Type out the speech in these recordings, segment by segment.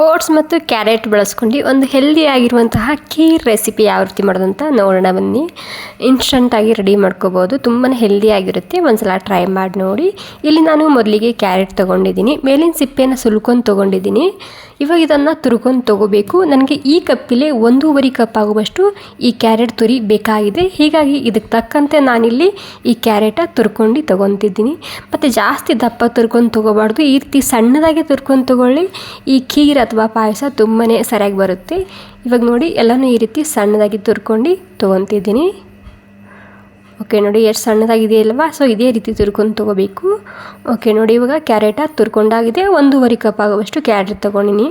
Oats ಮತ್ತು carrot ಬಳಸ್ಕೊಂಡು ಒಂದು ಹೆಲ್ದಿ ಆಗಿರುವಂತಹ ಖೀರ್ ರೆಸಿಪಿ ಯಾವ ರೀತಿ ಮಾಡೋದಂತ ನೋಡೋಣ ಬನ್ನಿ. ಇನ್ಸ್ಟಂಟಾಗಿ ರೆಡಿ ಮಾಡ್ಕೋಬೋದು, ತುಂಬಾ ಹೆಲ್ದಿ ಆಗಿರುತ್ತೆ. ಒಂದ್ಸಲ ಟ್ರೈ ಮಾಡಿ ನೋಡಿ. ಇಲ್ಲಿ ನಾನು ಮೊದಲಿಗೆ ಕ್ಯಾರೆಟ್ ತೊಗೊಂಡಿದ್ದೀನಿ, ಮೇಲಿನ ಸಿಪ್ಪೆನ ಸುಲ್ಕೊಂಡು ತೊಗೊಂಡಿದ್ದೀನಿ. ಇವಾಗ ಇದನ್ನು ತುರ್ಕೊಂಡು ತೊಗೋಬೇಕು. ನನಗೆ ಈ ಕಪ್ಪಿಲೆ 1.5 ಕಪ್ ಆಗುವಷ್ಟು ಈ ಕ್ಯಾರೆಟ್ ತುರಿ ಬೇಕಾಗಿದೆ. ಹೀಗಾಗಿ ಇದಕ್ಕೆ ತಕ್ಕಂತೆ ನಾನಿಲ್ಲಿ ಈ ಕ್ಯಾರೆಟ ತುರ್ಕೊಂಡು ತೊಗೊತಿದ್ದೀನಿ. ಮತ್ತು ಜಾಸ್ತಿ ದಪ್ಪ ತುರ್ಕೊಂಡು ತೊಗೋಬಾರ್ದು, ಈ ರೀತಿ ಸಣ್ಣದಾಗಿ ತುರ್ಕೊಂಡು ತೊಗೊಳ್ಳಿ. ಈ ಖೀರ್ ಅಥವಾ ಪಾಯಸ ತುಂಬಾ ಸರಿಯಾಗಿ ಬರುತ್ತೆ. ಇವಾಗ ನೋಡಿ ಎಲ್ಲನೂ ಈ ರೀತಿ ಸಣ್ಣದಾಗಿ ತುರ್ಕೊಂಡು ತೊಗೊತಿದ್ದೀನಿ. ಓಕೆ ನೋಡಿ ಎಷ್ಟು ಸಣ್ಣದಾಗಿದೆ ಅಲ್ವಾ. ಸೊ ಇದೇ ರೀತಿ ತುರ್ಕೊಂಡು ತೊಗೋಬೇಕು. ಓಕೆ ನೋಡಿ ಇವಾಗ ಕ್ಯಾರೆಟ ತುರ್ಕೊಂಡಾಗಿದೆ. 1.5 ಕಪ್ ಆಗುವಷ್ಟು ಕ್ಯಾರೆಟ್ ತೊಗೊಂಡಿನಿ.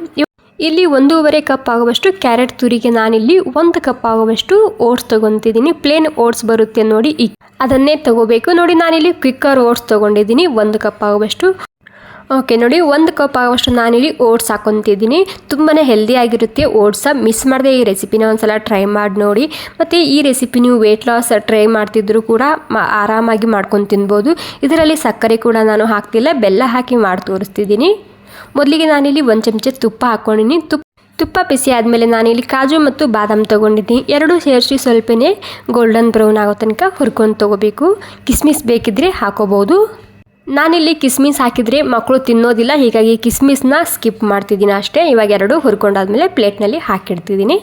ಇಲ್ಲಿ 1.5 ಕಪ್ ಆಗುವಷ್ಟು ಕ್ಯಾರೆಟ್ ತುರಿಗೆ ನಾನಿಲ್ಲಿ 1 ಕಪ್ ಆಗುವಷ್ಟು ಓಟ್ಸ್ ತೊಗೊತಿದ್ದೀನಿ. ಪ್ಲೇನ್ ಓಟ್ಸ್ ಬರುತ್ತೆ ನೋಡಿ, ಅದನ್ನೇ ತೊಗೋಬೇಕು. ನೋಡಿ ನಾನಿಲ್ಲಿ ಕ್ವಿಕ್ಕರ್ ಓಟ್ಸ್ ತೊಗೊಂಡಿದ್ದೀನಿ 1 ಕಪ್ ಆಗುವಷ್ಟು. ಓಕೆ ನೋಡಿ 1 ಕಪ್ ಆಗುವಷ್ಟು ನಾನಿಲ್ಲಿ ಓಟ್ಸ್ ಹಾಕೊತಿದ್ದೀನಿ. ತುಂಬಾ ಹೆಲ್ದಿ ಆಗಿರುತ್ತೆ ಓಟ್ಸ. ಮಿಸ್ ಮಾಡದೆ ಈ ರೆಸಿಪಿನ ಒಂದ್ಸಲ ಟ್ರೈ ಮಾಡಿ ನೋಡಿ. ಮತ್ತು ಈ ರೆಸಿಪಿ ನೀವು ವೆಯ್ಟ್ ಲಾಸ್ ಟ್ರೈ ಮಾಡ್ತಿದ್ರು ಕೂಡ ಆರಾಮಾಗಿ ಮಾಡ್ಕೊಂಡು ತಿನ್ಬೋದು. ಇದರಲ್ಲಿ ಸಕ್ಕರೆ ಕೂಡ ನಾನು ಹಾಕ್ತಿಲ್ಲ, ಬೆಲ್ಲ ಹಾಕಿ ಮಾಡಿ ತೋರಿಸ್ತಿದ್ದೀನಿ. ಮೊದಲಿಗೆ ನಾನಿಲ್ಲಿ 1 ಚಮಚ ತುಪ್ಪ ಹಾಕ್ಕೊಂಡಿನಿ. ತುಪ್ಪ ಬಿಸಿ ಆದಮೇಲೆ ನಾನಿಲ್ಲಿ ಕಾಜು ಮತ್ತು ಬಾದಾಮ್ ತೊಗೊಂಡಿದ್ದೀನಿ. ಎರಡೂ ಸೇರಿಸಿ ಸ್ವಲ್ಪನೇ ಗೋಲ್ಡನ್ ಬ್ರೌನ್ ಆಗೋ ತನಕ ಹುರ್ಕೊಂಡು ತೊಗೋಬೇಕು. ಕಿಸ್ಮಿಸ್ ಬೇಕಿದ್ರೆ ಹಾಕೋಬೋದು. ನಾನಿಲ್ಲಿ ಕಿಸ್ಮಿಸ್ ಹಾಕಿದರೆ ಮಕ್ಕಳು ತಿನ್ನೋದಿಲ್ಲ, ಹೀಗಾಗಿ ಕಿಸ್ಮಿಸ್ನ ಸ್ಕಿಪ್ ಮಾಡ್ತಿದ್ದೀನಿ ಅಷ್ಟೇ. ಇವಾಗ ಎರಡು ಹುರ್ಕೊಂಡಾದ್ಮೇಲೆ ಪ್ಲೇಟ್ನಲ್ಲಿ ಹಾಕಿಡ್ತಿದ್ದೀನಿ.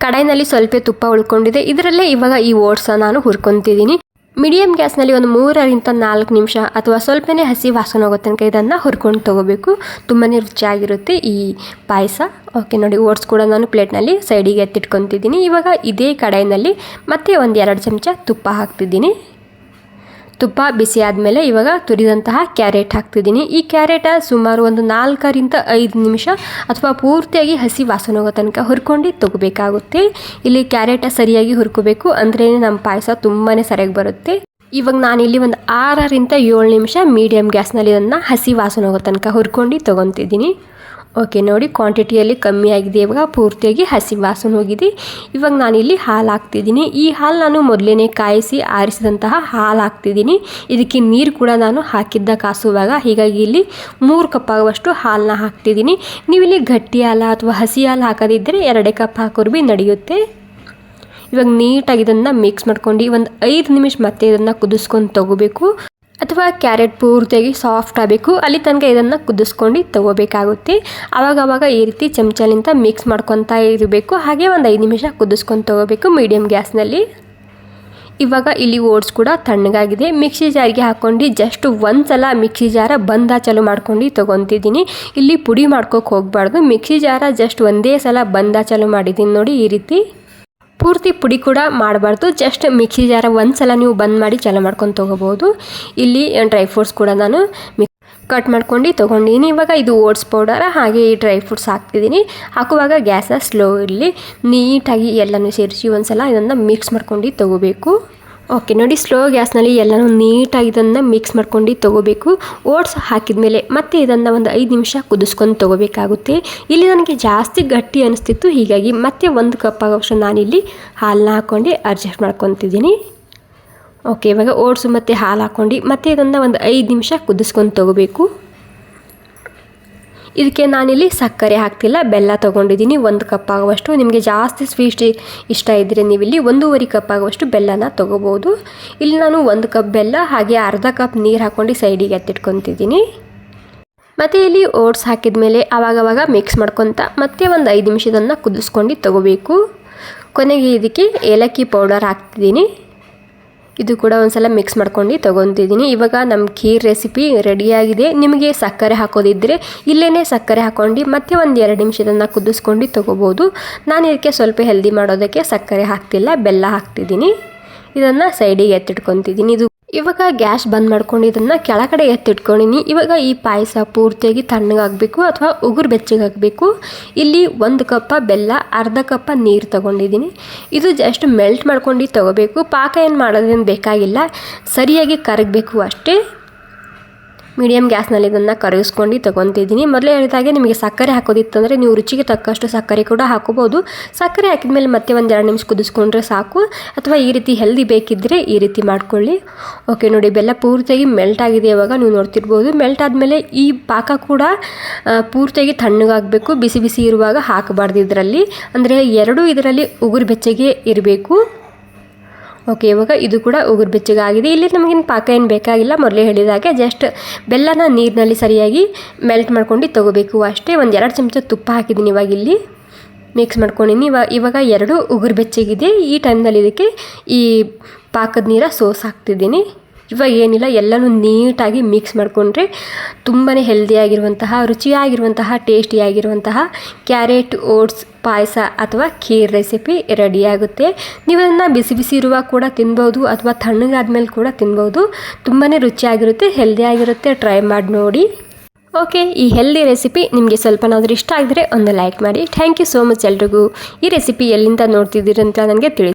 ಕಡಾಯಿನಲ್ಲಿ ಸ್ವಲ್ಪ ತುಪ್ಪ ಉಳ್ಕೊಂಡಿದೆ, ಇದರಲ್ಲೇ ಇವಾಗ ಈ ಓಟ್ಸ ನಾನು ಹುರ್ಕೊತಿದ್ದೀನಿ. ಮೀಡಿಯಮ್ ಗ್ಯಾಸ್ನಲ್ಲಿ ಒಂದು 3ರಿಂದ 4 ನಿಮಿಷ ಅಥವಾ ಸ್ವಲ್ಪನೇ ಹಸಿ ವಾಸನೆ ಆಗೋ ತನಕ ಇದನ್ನು ಹುರ್ಕೊಂಡು ತೊಗೋಬೇಕು. ತುಂಬಾ ರುಚಿಯಾಗಿರುತ್ತೆ ಈ ಪಾಯಸ. ಓಕೆ ನೋಡಿ ಓಟ್ಸ್ ಕೂಡ ನಾನು ಪ್ಲೇಟ್ನಲ್ಲಿ ಸೈಡಿಗೆ ಎತ್ತಿಟ್ಕೊತಿದ್ದೀನಿ. ಇವಾಗ ಇದೇ ಕಡಾಯಿನಲ್ಲಿ ಮತ್ತೆ ಒಂದು 2 ಚಮಚ ತುಪ್ಪ ಹಾಕ್ತಿದ್ದೀನಿ. ತುಪ್ಪ ಬಿಸಿ ಆದಮೇಲೆ ಇವಾಗ ತುರಿದಂತಹ ಕ್ಯಾರೆಟ್ ಹಾಕ್ತಿದ್ದೀನಿ. ಈ ಕ್ಯಾರೆಟ ಸುಮಾರು ಒಂದು 4ರಿಂದ 5 ನಿಮಿಷ ಅಥವಾ ಪೂರ್ತಿಯಾಗಿ ಹಸಿ ವಾಸನೆ ಹೋಗೋ ತನಕ ಹುರ್ಕೊಂಡು ತೊಗೋಬೇಕಾಗುತ್ತೆ. ಇಲ್ಲಿ ಕ್ಯಾರೆಟ ಸರಿಯಾಗಿ ಹುರ್ಕೋಬೇಕು, ಅಂದ್ರೆ ನಮ್ಮ ಪಾಯಸ ತುಂಬಾ ಸರಿಯಾಗಿ ಬರುತ್ತೆ. ಇವಾಗ ನಾನಿಲ್ಲಿ ಒಂದು 6ರಿಂದ 7 ನಿಮಿಷ ಮೀಡಿಯಮ್ ಗ್ಯಾಸ್ನಲ್ಲಿ ಇದನ್ನು ಹಸಿ ವಾಸನೆ ಹೋಗೋ ತನಕ ಹುರ್ಕೊಂಡು ತೊಗೊತಿದ್ದೀನಿ. ಓಕೆ ನೋಡಿ ಕ್ವಾಂಟಿಟಿಯಲ್ಲಿ ಕಮ್ಮಿ ಆಗಿದೆ, ಇವಾಗ ಪೂರ್ತಿಯಾಗಿ ಹಸಿ ವಾಸನೆ ಹೋಗಿದೆ. ಇವಾಗ ನಾನಿಲ್ಲಿ ಹಾಲು ಹಾಕ್ತಿದ್ದೀನಿ. ಈ ಹಾಲು ನಾನು ಮೊದಲೇ ಕಾಯಿಸಿ ಆರಿಸಿದಂತಹ ಹಾಲು ಹಾಕ್ತಿದ್ದೀನಿ. ಇದಕ್ಕೆ ನೀರು ಕೂಡ ನಾನು ಹಾಕಿದ್ದ ಕಾಸುವಾಗ, ಹೀಗಾಗಿ ಇಲ್ಲಿ 3 ಕಪ್ ಆಗುವಷ್ಟು ಹಾಲನ್ನ ಹಾಕ್ತಿದ್ದೀನಿ. ನೀವಿಲ್ಲಿ ಗಟ್ಟಿ ಹಾಲು ಅಥವಾ ಹಸಿ ಹಾಲು ಹಾಕೋದಿದ್ದರೆ 2 ಕಪ್ ಹಾಕೋರು ಭೀ ನಡೆಯುತ್ತೆ. ಇವಾಗ ನೀಟಾಗಿ ಇದನ್ನು ಮಿಕ್ಸ್ ಮಾಡ್ಕೊಂಡು ಒಂದು 5 ನಿಮಿಷ ಮತ್ತೆ ಇದನ್ನು ಕುದಿಸ್ಕೊಂಡು ತೊಗೋಬೇಕು. ಅಥವಾ ಕ್ಯಾರೆಟ್ ಪೂರ್ತಿಯಾಗಿ ಸಾಫ್ಟ್ ಆಗಬೇಕು, ಅಲ್ಲಿ ತನಕ ಇದನ್ನು ಕುದಿಸ್ಕೊಂಡು ತೊಗೋಬೇಕಾಗುತ್ತೆ. ಆವಾಗವಾಗ ಈ ರೀತಿ ಚಮಚಲಿಂದ ಮಿಕ್ಸ್ ಮಾಡ್ಕೊತಾ ಇರಬೇಕು. ಹಾಗೆ ಒಂದು 5 ನಿಮಿಷ ಕುದಿಸ್ಕೊಂಡು ತೊಗೋಬೇಕು ಮೀಡಿಯಮ್ ಗ್ಯಾಸ್ನಲ್ಲಿ. ಇವಾಗ ಇಲ್ಲಿ ಓಟ್ಸ್ ಕೂಡ ತಣ್ಣಗಾಗಿದೆ. ಮಿಕ್ಸಿ ಜಾರಿಗೆ ಹಾಕ್ಕೊಂಡು ಜಸ್ಟ್ ಒಂದ್ಸಲ ಮಿಕ್ಸಿ ಜಾರ ಬಂದ ಚಾಲು ಮಾಡ್ಕೊಂಡು ತೊಗೊತಿದ್ದೀನಿ. ಇಲ್ಲಿ ಪುಡಿ ಮಾಡ್ಕೋಕೆ ಹೋಗಬಾರ್ದು, ಮಿಕ್ಸಿ ಜಾರ ಜಸ್ಟ್ ಒಂದೇ ಸಲ ಬಂದ ಚಾಲು ಮಾಡಿದ್ದೀನಿ ನೋಡಿ. ಈ ರೀತಿ ಪೂರ್ತಿ ಪುಡಿ ಕೂಡ ಮಾಡಬಾರ್ದು, ಜಸ್ಟ್ ಮಿಕ್ಸಿ ಜಾರ ಒಂದ್ಸಲ ನೀವು ಬಂದ್ ಮಾಡಿ ಚಾಲು ಮಾಡ್ಕೊಂಡು ತೊಗೋಬೋದು. ಇಲ್ಲಿ ಡ್ರೈ ಫ್ರೂಟ್ಸ್ ಕೂಡ ನಾನು ಕಟ್ ಮಾಡ್ಕೊಂಡು ತೊಗೊಂಡಿದ್ದೀನಿ. ಇವಾಗ ಇದು ಓಟ್ಸ್ ಪೌಡರ್ ಹಾಗೆ ಈ ಡ್ರೈ ಫ್ರೂಟ್ಸ್ ಹಾಕ್ತಿದ್ದೀನಿ. ಹಾಕುವಾಗ ಗ್ಯಾಸ್ನ ಸ್ಲೋ ಇರಲಿ. ನೀಟಾಗಿ ಎಲ್ಲನೂ ಸೇರಿಸಿ ಒಂದ್ಸಲ ಇದನ್ನು ಮಿಕ್ಸ್ ಮಾಡ್ಕೊಂಡು ತೊಗೋಬೇಕು. ಓಕೆ ನೋಡಿ ಸ್ಲೋ ಗ್ಯಾಸ್ನಲ್ಲಿ ಎಲ್ಲನೂ ನೀಟಾಗಿ ಇದನ್ನು ಮಿಕ್ಸ್ ಮಾಡ್ಕೊಂಡು ತೊಗೋಬೇಕು. ಓಟ್ಸ್ ಹಾಕಿದ ಮೇಲೆ ಮತ್ತೆ ಇದನ್ನು ಒಂದು 5 ನಿಮಿಷ ಕುದಿಸ್ಕೊಂಡು ತೊಗೋಬೇಕಾಗುತ್ತೆ. ಇಲ್ಲಿ ನನಗೆ ಜಾಸ್ತಿ ಗಟ್ಟಿ ಅನಿಸ್ತಿತ್ತು, ಹೀಗಾಗಿ ಮತ್ತೆ 1 ಕಪ್ ಆಗೋಷ್ಟು ನಾನಿಲ್ಲಿ ಹಾಲನ್ನ ಹಾಕ್ಕೊಂಡು ಅಡ್ಜಸ್ಟ್ ಮಾಡ್ಕೊತಿದ್ದೀನಿ. ಓಕೆ ಇವಾಗ ಓಟ್ಸು ಮತ್ತು ಹಾಲು ಹಾಕ್ಕೊಂಡು ಮತ್ತೆ ಇದನ್ನು ಒಂದು 5 ನಿಮಿಷ ಕುದಿಸ್ಕೊಂಡು ತೊಗೋಬೇಕು. ಇದಕ್ಕೆ ನಾನಿಲ್ಲಿ ಸಕ್ಕರೆ ಹಾಕ್ತಿಲ್ಲ, ಬೆಲ್ಲ ತೊಗೊಂಡಿದ್ದೀನಿ 1 ಕಪ್ ಆಗುವಷ್ಟು. ನಿಮಗೆ ಜಾಸ್ತಿ ಸ್ವೀಟ್ ಇಷ್ಟ ಇದ್ದರೆ ನೀವಿಲ್ಲಿ 1.5 ಕಪ್ ಆಗುವಷ್ಟು ಬೆಲ್ಲನ ತೊಗೋಬೋದು. ಇಲ್ಲಿ ನಾನು 1 ಕಪ್ ಬೆಲ್ಲ ಹಾಗೆ ಅರ್ಧ ಕಪ್ ನೀರು ಹಾಕ್ಕೊಂಡು ಸೈಡಿಗೆ ಎತ್ತಿಟ್ಕೊತಿದ್ದೀನಿ. ಮತ್ತು ಇಲ್ಲಿ ಓಟ್ಸ್ ಹಾಕಿದ ಮೇಲೆ ಆವಾಗವಾಗ ಮಿಕ್ಸ್ ಮಾಡ್ಕೊತ ಮತ್ತೆ ಒಂದು 5 ನಿಮಿಷದನ್ನು ಕುದಿಸ್ಕೊಂಡು ತೊಗೋಬೇಕು. ಕೊನೆಗೆ ಇದಕ್ಕೆ ಏಲಕ್ಕಿ ಪೌಡರ್ ಹಾಕ್ತಿದ್ದೀನಿ. ಇದು ಕೂಡ ಒಂದ್ಸಲ ಮಿಕ್ಸ್ ಮಾಡ್ಕೊಂಡು ತೊಗೊತಿದ್ದೀನಿ. ಇವಾಗ ನಮ್ಮ ಖೀರ್ ರೆಸಿಪಿ ರೆಡಿಯಾಗಿದೆ. ನಿಮಗೆ ಸಕ್ಕರೆ ಹಾಕೋದಿದ್ದರೆ ಇಲ್ಲೇ ಸಕ್ಕರೆ ಹಾಕ್ಕೊಂಡು ಮತ್ತೆ ಒಂದು 2 ನಿಮಿಷದನ್ನು ಕುದಿಸ್ಕೊಂಡು ತೊಗೋಬೋದು. ನಾನು ಇದಕ್ಕೆ ಸ್ವಲ್ಪ ಹೆಲ್ದಿ ಮಾಡೋದಕ್ಕೆ ಸಕ್ಕರೆ ಹಾಕ್ತಿಲ್ಲ, ಬೆಲ್ಲ ಹಾಕ್ತಿದ್ದೀನಿ. ಇದನ್ನು ಸೈಡಿಗೆ ಎತ್ತಿಟ್ಕೊತಿದ್ದೀನಿ. ಇದು ಇವಾಗ ಗ್ಯಾಸ್ ಬಂದ್ ಮಾಡ್ಕೊಂಡು ಇದನ್ನು ಕೆಳಗಡೆ ಎತ್ತಿಟ್ಕೊಂಡಿನಿ. ಇವಾಗ ಈ ಪಾಯಸ ಪೂರ್ತಿಯಾಗಿ ತಣ್ಣಗಾಗಬೇಕು ಅಥವಾ ಉಗುರು ಬೆಚ್ಚಗಾಗಬೇಕು. ಇಲ್ಲಿ 1 ಕಪ್ ಬೆಲ್ಲ, ಅರ್ಧ ಕಪ್ ನೀರು ತೊಗೊಂಡಿದ್ದೀನಿ. ಇದು ಜಸ್ಟ್ ಮೆಲ್ಟ್ ಮಾಡ್ಕೊಂಡು ತೊಗೋಬೇಕು. ಪಾಕ ಏನು ಮಾಡೋದೇನು ಬೇಕಾಗಿಲ್ಲ, ಸರಿಯಾಗಿ ಕರಗಬೇಕು ಅಷ್ಟೇ. ಮೀಡಿಯಮ್ ಗ್ಯಾಸ್ನಲ್ಲಿ ಇದನ್ನು ಕರಗಿಸ್ಕೊಂಡು ತೊಗೊತಿದ್ದೀನಿ. ಮೊದಲೇ ಹೇಳಿದಾಗೆ ನಿಮಗೆ ಸಕ್ಕರೆ ಹಾಕೋದಿತ್ತಂದರೆ ನೀವು ರುಚಿಗೆ ತಕ್ಕಷ್ಟು ಸಕ್ಕರೆ ಕೂಡ ಹಾಕೋಬೋದು. ಸಕ್ಕರೆ ಹಾಕಿದ್ಮೇಲೆ ಮತ್ತೆ ಒಂದು 2 ನಿಮಿಷ ಕುದಿಸ್ಕೊಂಡ್ರೆ ಸಾಕು, ಅಥವಾ ಈ ರೀತಿ ಹೆಲ್ದಿ ಬೇಕಿದ್ದರೆ ಈ ರೀತಿ ಮಾಡ್ಕೊಳ್ಳಿ. ಓಕೆ ನೋಡಿ, ಬೆಲ್ಲ ಪೂರ್ತಿಯಾಗಿ ಮೆಲ್ಟ್ ಆಗಿದೆ. ಇವಾಗ ನೀವು ನೋಡ್ತಿರ್ಬೋದು. ಮೆಲ್ಟ್ ಆದಮೇಲೆ ಈ ಪಾಕ ಕೂಡ ಪೂರ್ತಿಯಾಗಿ ತಣ್ಣಗಾಗಬೇಕು. ಬಿಸಿ ಬಿಸಿ ಇರುವಾಗ ಹಾಕಬಾರ್ದು ಇದರಲ್ಲಿ, ಅಂದರೆ ಎರಡೂ ಇದರಲ್ಲಿ ಉಗುರು ಬೆಚ್ಚಗೆ ಇರಬೇಕು. ಓಕೆ, ಇವಾಗ ಇದು ಕೂಡ ಉಗುರು ಬೆಚ್ಚಗಾಗಿದೆ. ಇಲ್ಲಿ ನಮಗೇನು ಪಾಕ ಏನು ಬೇಕಾಗಿಲ್ಲ. ಮೊದಲೇ ಹೇಳಿದಾಗೆ ಜಸ್ಟ್ ಬೆಲ್ಲನ ನೀರಿನಲ್ಲಿ ಸರಿಯಾಗಿ ಮೆಲ್ಟ್ ಮಾಡ್ಕೊಂಡು ತೊಗೋಬೇಕು ಅಷ್ಟೇ. ಒಂದು 2 ಚಮಚ ತುಪ್ಪ ಹಾಕಿದ್ದೀನಿ. ಇವಾಗ ಇಲ್ಲಿ ಮಿಕ್ಸ್ ಮಾಡ್ಕೊಂಡಿನಿ. ಇವಾಗ 2 ಉಗುರು ಬೆಚ್ಚಗಿದೆ. ಈ ಟೈಮ್ನಲ್ಲಿ ಇದಕ್ಕೆ ಈ ಪಾಕದ ನೀರ ಸೋಸ್ ಹಾಕ್ತಿದ್ದೀನಿ. ಇವಾಗ ಏನಿಲ್ಲ, ಎಲ್ಲನೂ ನೀಟಾಗಿ ಮಿಕ್ಸ್ ಮಾಡಿಕೊಂಡ್ರೆ ತುಂಬಾ ಹೆಲ್ದಿಯಾಗಿರುವಂತಹ, ರುಚಿಯಾಗಿರುವಂತಹ, ಟೇಸ್ಟಿಯಾಗಿರುವಂತಹ ಕ್ಯಾರೆಟ್ ಓಟ್ಸ್ ಪಾಯಸ ಅಥವಾ ಖೀರ್ ರೆಸಿಪಿ ರೆಡಿಯಾಗುತ್ತೆ. ನೀವು ಅದನ್ನು ಬಿಸಿ ಬಿಸಿ ಇರುವಾಗ ಕೂಡ ತಿನ್ಬೋದು, ಅಥವಾ ತಣ್ಣಗಾದ್ಮೇಲೆ ಕೂಡ ತಿನ್ಬೋದು. ತುಂಬಾ ರುಚಿಯಾಗಿರುತ್ತೆ, ಹೆಲ್ದಿಯಾಗಿರುತ್ತೆ. ಟ್ರೈ ಮಾಡಿ ನೋಡಿ. ಓಕೆ, ಈ ಹೆಲ್ದಿ ರೆಸಿಪಿ ನಿಮಗೆ ಸ್ವಲ್ಪನಾದರೂ ಇಷ್ಟ ಆಗಿದ್ರೆ ಒಂದು ಲೈಕ್ ಮಾಡಿ. ಥ್ಯಾಂಕ್ ಯು ಸೋ ಮಚ್ ಎಲ್ರಿಗೂ. ಈ ರೆಸಿಪಿ ಎಲ್ಲಿಂದ ನೋಡ್ತಿದ್ದೀರಿ ಅಂತ ನನಗೆ ತಿಳಿಸಿ.